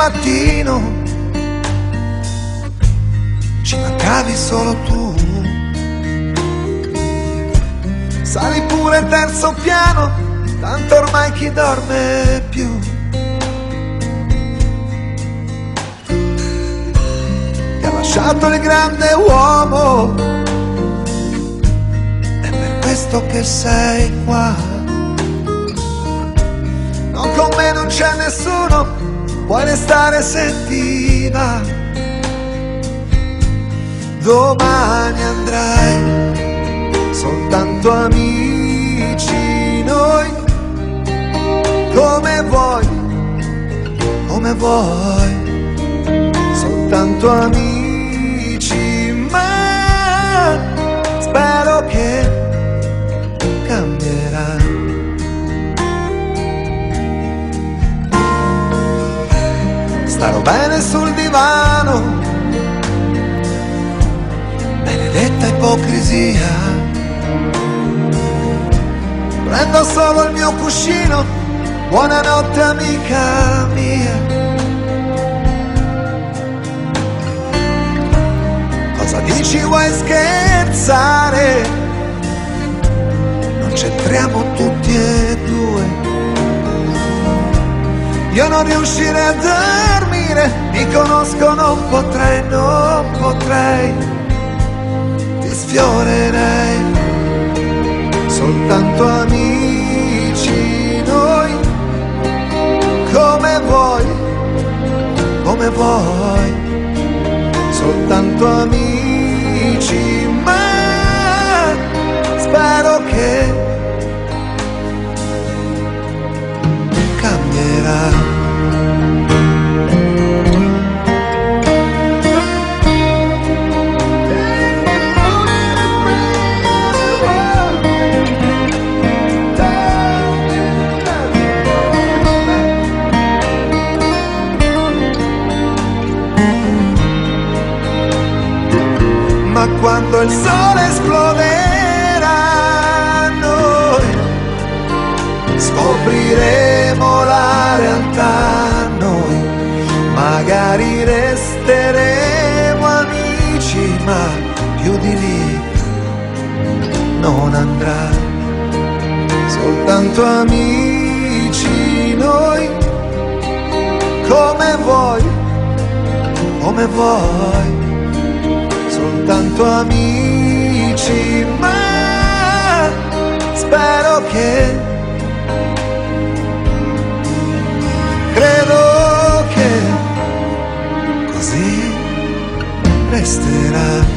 mattino ci mancavi solo tu. Sali pure il terzo piano, tanto ormai chi dorme più. Ti ha lasciato il grande uomo, è per questo che sei qua. Non con me non c'è nessuno, puoi restare se ti va. Domani andrai, soltanto amici noi, come vuoi, soltanto amici, ma spero che cambierai. Starò bene sul divano, benedetta ipocrisia. Prendo solo il mio cuscino, buonanotte amica mia. Cosa dici, vuoi scherzare? Non c'entriamo tutti e due. Io non riuscirei a dormire, mi conosco, non potrei, ti sfiorerei. Soltanto amici noi, come vuoi, soltanto amici, ma spero che cambierà. Ma quando il sole esploderà noi scopriremo la realtà, noi magari resteremo amici, ma più di lì non andrà. Soltanto amici noi, come vuoi, soltanto amici, ma spero che, credo che così resterà.